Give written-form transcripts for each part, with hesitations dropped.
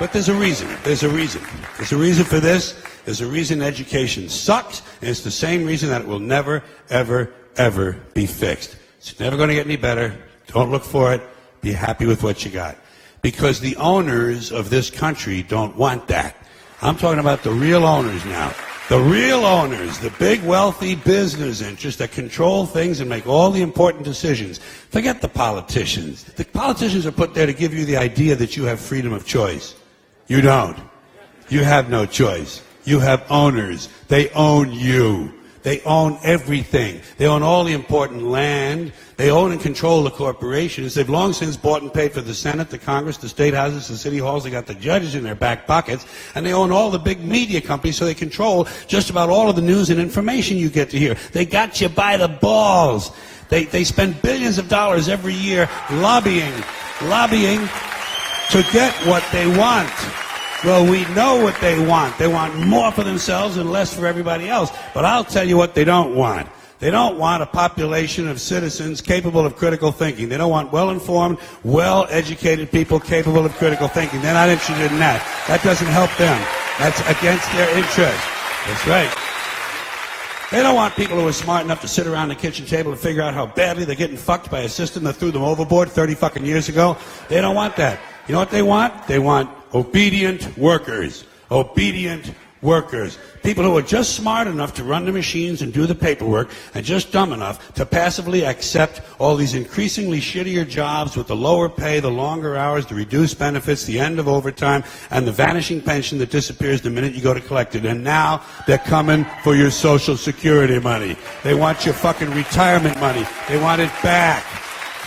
But there's a reason. There's a reason. There's a reason for this. There's a reason education sucks, and it's the same reason that it will never, ever, ever be fixed. It's never going to get any better. Don't look for it. Be happy with what you got. Because the owners of this country don't want that. I'm talking about the real owners now. The real owners, the big wealthy business interests that control things and make all the important decisions. Forget the politicians. The politicians are put there to give you the idea that you have freedom of choice. You don't. You have no choice. You have owners. They own you. They own everything. They own all the important land. They own and control the corporations. They've long since bought and paid for the Senate, the Congress, the state houses, the city halls. They got the judges in their back pockets. And they own all the big media companies, so they control just about all of the news and information you get to hear. They got you by the balls. They spend billions of dollars every year lobbying to get what they want. Well, we know what they want. They want more for themselves and less for everybody else. But I'll tell you what they don't want. They don't want a population of citizens capable of critical thinking. They don't want well-informed, well-educated people capable of critical thinking. They're not interested in that. That doesn't help them. That's against their interest. That's right. They don't want people who are smart enough to sit around the kitchen table and figure out how badly they're getting fucked by a system that threw them overboard 30 fucking years ago. They don't want that. You know what they want? They want obedient workers. Obedient workers. People who are just smart enough to run the machines and do the paperwork and just dumb enough to passively accept all these increasingly shittier jobs with the lower pay, the longer hours, the reduced benefits, the end of overtime, and the vanishing pension that disappears the minute you go to collect it. And now they're coming for your Social Security money. They want your fucking retirement money. They want it back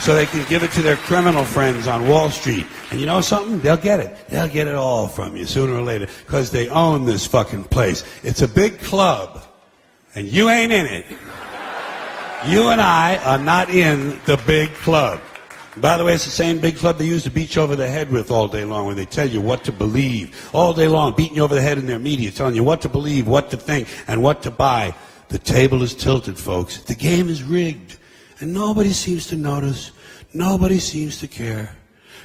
so they can give it to their criminal friends on Wall Street. And you know something? They'll get it. They'll get it all from you sooner or later because they own this fucking place. It's a big club, and you ain't in it. You and I are not in the big club. By the way, it's the same big club they use to beat you over the head with all day long when they tell you what to believe. All day long, beating you over the head in their media, telling you what to believe, what to think, and what to buy. The table is tilted, folks. The game is rigged. And nobody seems to notice. Nobody seems to care.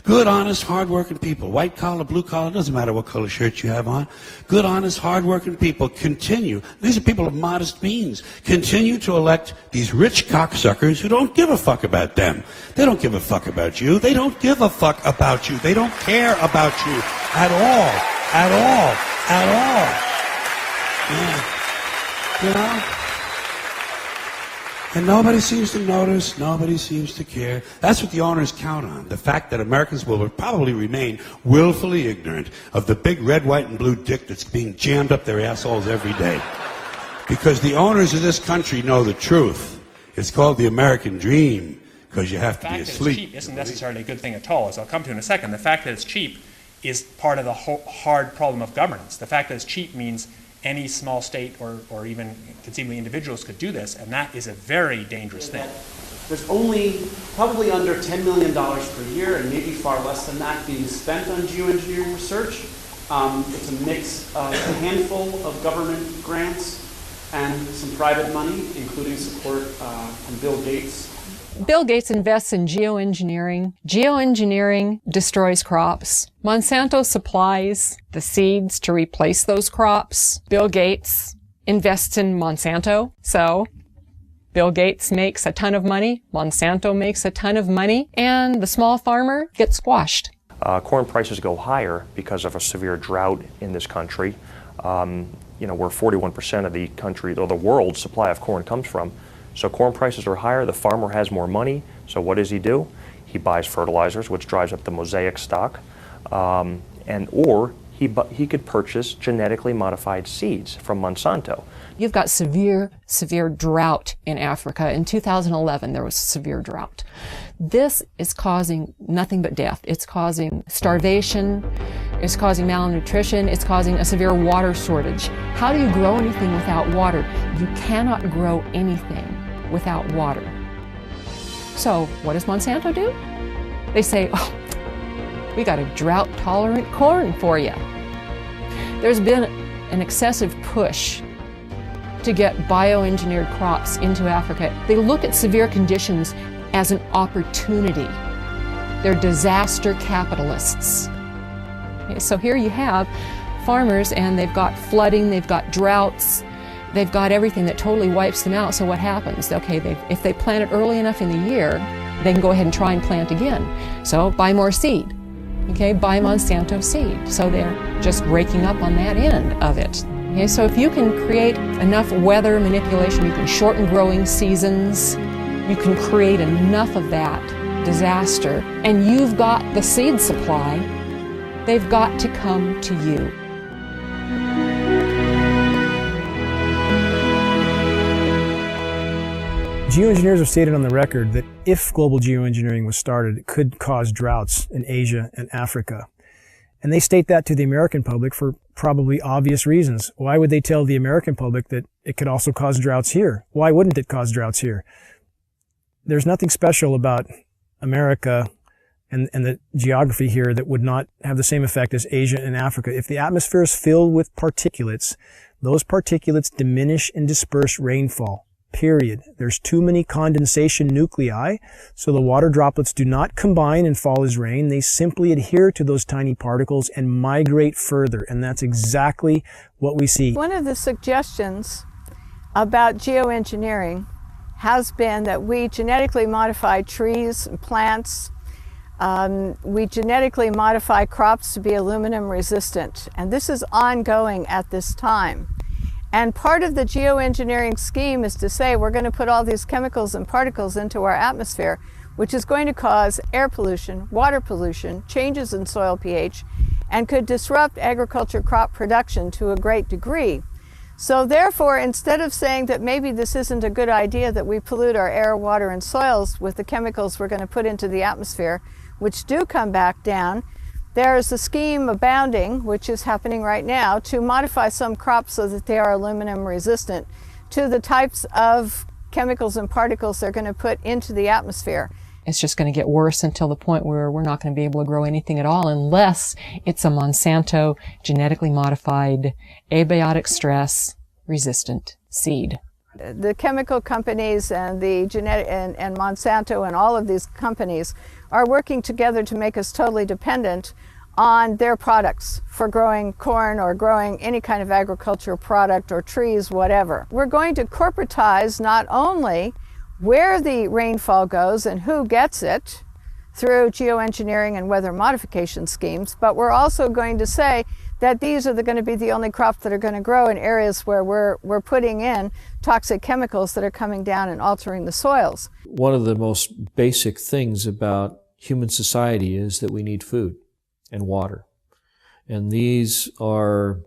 Good, honest, hard-working people, white collar, blue collar, doesn't matter what color shirt you have on. Good, honest, hard-working people continue. These are people of modest means. Continue to elect these rich cocksuckers who don't give a fuck about them. They don't give a fuck about you. They don't give a fuck about you. They don't care about you at all. At all. At all. Yeah. You know? And nobody seems to notice, nobody seems to care. That's what the owners count on, the fact that Americans will probably remain willfully ignorant of the big red, white, and blue dick that's being jammed up their assholes every day. Because the owners of this country know the truth. It's called the American dream, because you have to be asleep. The fact that it's cheap isn't necessarily a good thing at all, as I'll come to in a second. The fact that it's cheap is part of the hard problem of governance. The fact that it's cheap means any small state or even conceivably individuals could do this, and that is a very dangerous thing. There's only probably under $10 million per year, and maybe far less than that, being spent on geoengineering research. It's a mix of a handful of government grants and some private money, including support from Bill Gates. Bill Gates invests in geoengineering. Geoengineering destroys crops. Monsanto supplies the seeds to replace those crops. Bill Gates invests in Monsanto. So Bill Gates makes a ton of money. Monsanto makes a ton of money. And the small farmer gets squashed. Corn prices go higher because of a severe drought in this country. Where 41% of the country, or the world's supply of corn comes from. So corn prices are higher, the farmer has more money, so what does he do? He buys fertilizers, which drives up the mosaic stock, or he could purchase genetically modified seeds from Monsanto. You've got severe drought in Africa. In 2011, there was a severe drought. This is causing nothing but death. It's causing starvation, it's causing malnutrition, it's causing a severe water shortage. How do you grow anything without water? You cannot grow anything without water. So what does Monsanto do? They say, oh, we got a drought-tolerant corn for you. There's been an excessive push to get bioengineered crops into Africa. They look at severe conditions as an opportunity. They're disaster capitalists. Okay, so here you have farmers, and they've got flooding, they've got droughts, they've got everything that totally wipes them out. So what happens? Okay, if they plant it early enough in the year, they can go ahead and try and plant again. So buy more seed. Okay, buy Monsanto seed. So they're just raking up on that end of it. Okay, so if you can create enough weather manipulation, you can shorten growing seasons, you can create enough of that disaster, and you've got the seed supply, they've got to come to you. Geoengineers have stated on the record that if global geoengineering was started, it could cause droughts in Asia and Africa. And they state that to the American public for probably obvious reasons. Why would they tell the American public that it could also cause droughts here? Why wouldn't it cause droughts here? There's nothing special about America and the geography here that would not have the same effect as Asia and Africa. If the atmosphere is filled with particulates, those particulates diminish and disperse rainfall. Period. There's too many condensation nuclei, so the water droplets do not combine and fall as rain. They simply adhere to those tiny particles and migrate further, and that's exactly what we see. One of the suggestions about geoengineering has been that we genetically modify trees and plants. We genetically modify crops to be aluminum resistant, and this is ongoing at this time. And part of the geoengineering scheme is to say we're going to put all these chemicals and particles into our atmosphere, which is going to cause air pollution, water pollution, changes in soil pH, and could disrupt agriculture crop production to a great degree. So therefore, instead of saying that maybe this isn't a good idea that we pollute our air, water, and soils with the chemicals we're going to put into the atmosphere, which do come back down, there's a scheme abounding, which is happening right now, to modify some crops so that they are aluminum resistant to the types of chemicals and particles they're going to put into the atmosphere. It's just going to get worse until the point where we're not going to be able to grow anything at all unless it's a Monsanto genetically modified, abiotic stress resistant seed. The chemical companies and the and Monsanto and all of these companies are working together to make us totally dependent on their products for growing corn or growing any kind of agricultural product or trees, whatever. We're going to corporatize not only where the rainfall goes and who gets it through geoengineering and weather modification schemes, but we're also going to say that these are going to be the only crops that are going to grow in areas where we're putting in toxic chemicals that are coming down and altering the soils. One of the most basic things about human society is that we need food and water. And these are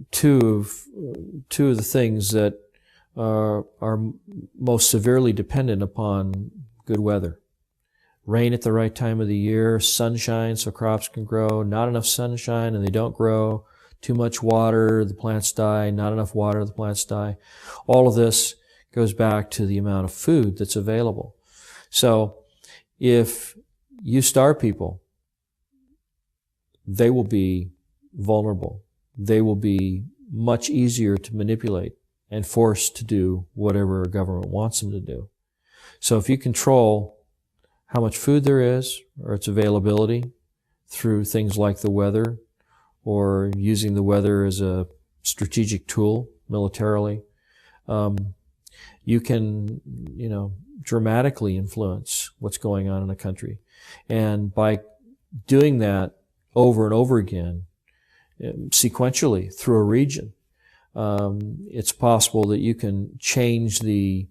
two of the things that are most severely dependent upon good weather. Rain at the right time of the year, sunshine so crops can grow, not enough sunshine and they don't grow, too much water, the plants die, not enough water, the plants die. All of this goes back to the amount of food that's available. So if you starve people, they will be vulnerable. They will be much easier to manipulate and forced to do whatever a government wants them to do. So if you control how much food there is, or its availability, through things like the weather, or using the weather as a strategic tool militarily, you can, dramatically influence what's going on in a country. And by doing that over and over again, sequentially through a region, it's possible that you can change the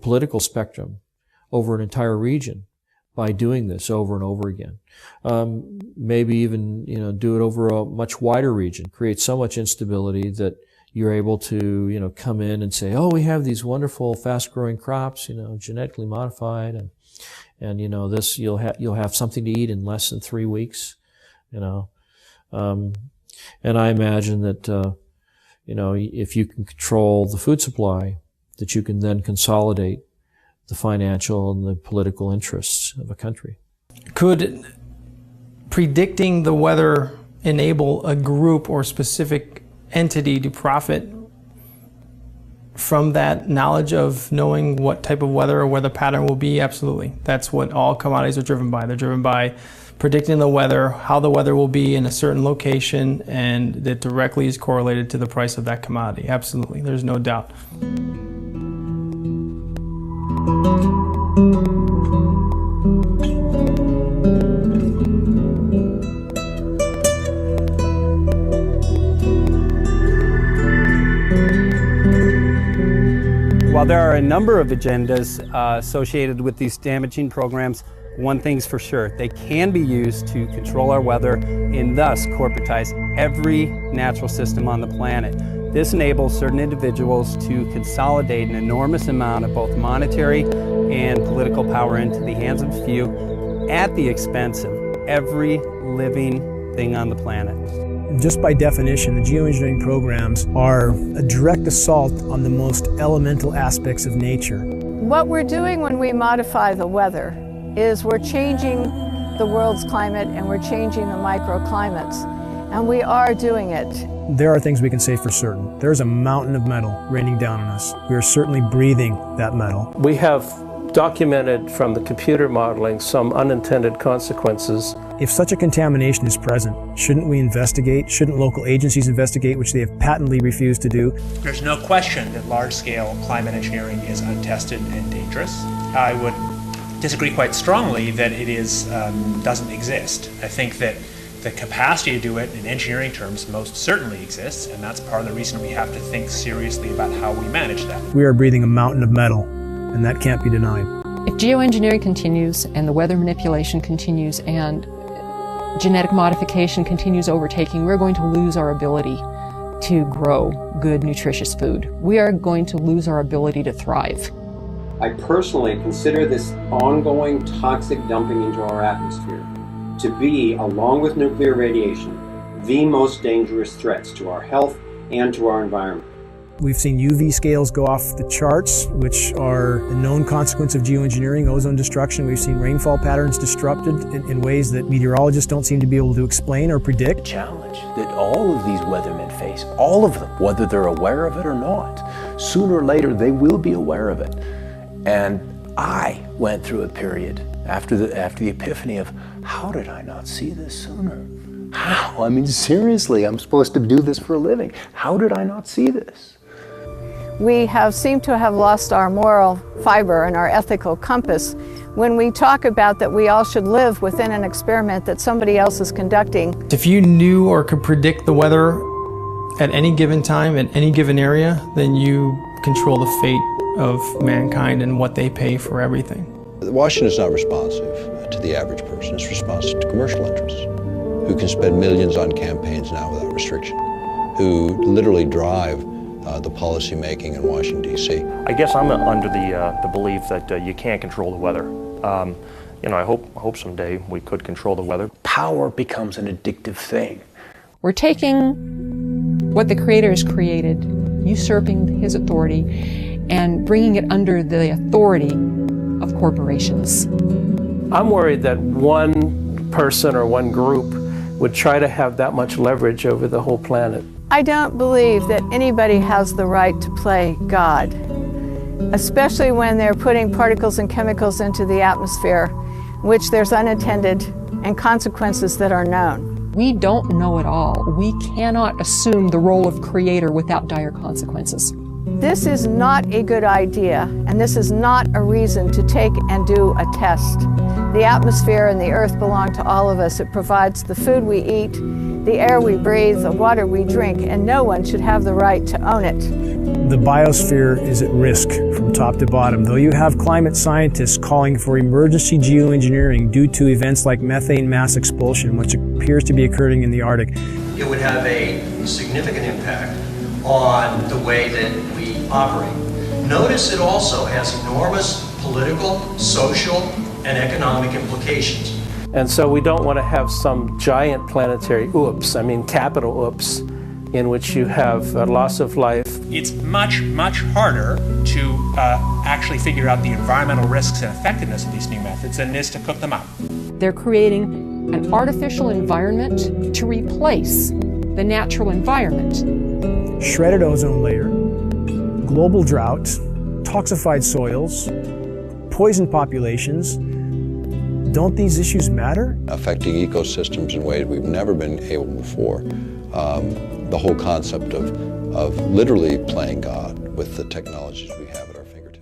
political spectrum over an entire region by doing this over and over again. Maybe even, do it over a much wider region, create so much instability that you're able to, come in and say, oh, we have these wonderful fast-growing crops, genetically modified, and this, you'll have something to eat in less than 3 weeks, and I imagine that, if you can control the food supply, that you can then consolidate the financial and the political interests of a country. Could predicting the weather enable a group or specific entity to profit from that knowledge of knowing what type of weather or weather pattern will be? Absolutely. That's what all commodities are driven by. They're driven by predicting the weather, how the weather will be in a certain location, and that directly is correlated to the price of that commodity. Absolutely, there's no doubt. While there are a number of agendas associated with these damaging programs, one thing's for sure, they can be used to control our weather and thus corporatize every natural system on the planet. This enables certain individuals to consolidate an enormous amount of both monetary and political power into the hands of a few at the expense of every living thing on the planet. Just by definition, the geoengineering programs are a direct assault on the most elemental aspects of nature. What we're doing when we modify the weather is we're changing the world's climate and we're changing the microclimates, and we are doing it. There are things we can say for certain. There's a mountain of metal raining down on us. We are certainly breathing that metal. We have documented from the computer modeling some unintended consequences. If such a contamination is present, shouldn't we investigate? Shouldn't local agencies investigate, which they have patently refused to do? There's no question that large-scale climate engineering is untested and dangerous. I would disagree quite strongly that it is doesn't exist. I think that the capacity to do it in engineering terms most certainly exists, and that's part of the reason we have to think seriously about how we manage that. We are breathing a mountain of metal, and that can't be denied. If geoengineering continues and the weather manipulation continues and genetic modification continues overtaking, we're going to lose our ability to grow good, nutritious food. We are going to lose our ability to thrive. I personally consider this ongoing toxic dumping into our atmosphere to be, along with nuclear radiation, the most dangerous threats to our health and to our environment. We've seen UV scales go off the charts, which are a known consequence of geoengineering, ozone destruction. We've seen rainfall patterns disrupted in ways that meteorologists don't seem to be able to explain or predict. The challenge that all of these weathermen face, all of them, whether they're aware of it or not, sooner or later they will be aware of it. And I went through a period after the epiphany of, how did I not see this sooner? How? I mean, seriously, I'm supposed to do this for a living. How did I not see this? We have seemed to have lost our moral fiber and our ethical compass when we talk about that we all should live within an experiment that somebody else is conducting. If you knew or could predict the weather at any given time, in any given area, then you control the fate of mankind and what they pay for everything. Washington is not responsive to the average person. It's responsive to commercial interests who can spend millions on campaigns now without restriction, who literally drive the policy making in Washington, D.C. I guess I'm under the belief that you can't control the weather. You know, I hope someday we could control the weather. Power becomes an addictive thing. We're taking what the Creator has created, usurping His authority, and bringing it under the authority of corporations. I'm worried that one person or one group would try to have that much leverage over the whole planet. I don't believe that anybody has the right to play God, especially when they're putting particles and chemicals into the atmosphere, which there's unintended and consequences that are known. We don't know it all. We cannot assume the role of creator without dire consequences. This is not a good idea, and this is not a reason to take and do a test. The atmosphere and the earth belong to all of us. It provides the food we eat, the air we breathe, the water we drink, and no one should have the right to own it. The biosphere is at risk from top to bottom. Though you have climate scientists calling for emergency geoengineering due to events like methane mass expulsion, which appears to be occurring in the Arctic. It would have a significant impact on the way that we operate. Notice it also has enormous political, social, and economic implications. And so we don't want to have some giant planetary oops, I mean capital oops, in which you have a loss of life. It's much, much harder to actually figure out the environmental risks and effectiveness of these new methods than it is to cook them up. They're creating an artificial environment to replace the natural environment. Shredded ozone layer, global drought, toxified soils, poison populations, don't these issues matter? Affecting ecosystems in ways we've never been able before. The whole concept of literally playing God with the technologies we have at our fingertips.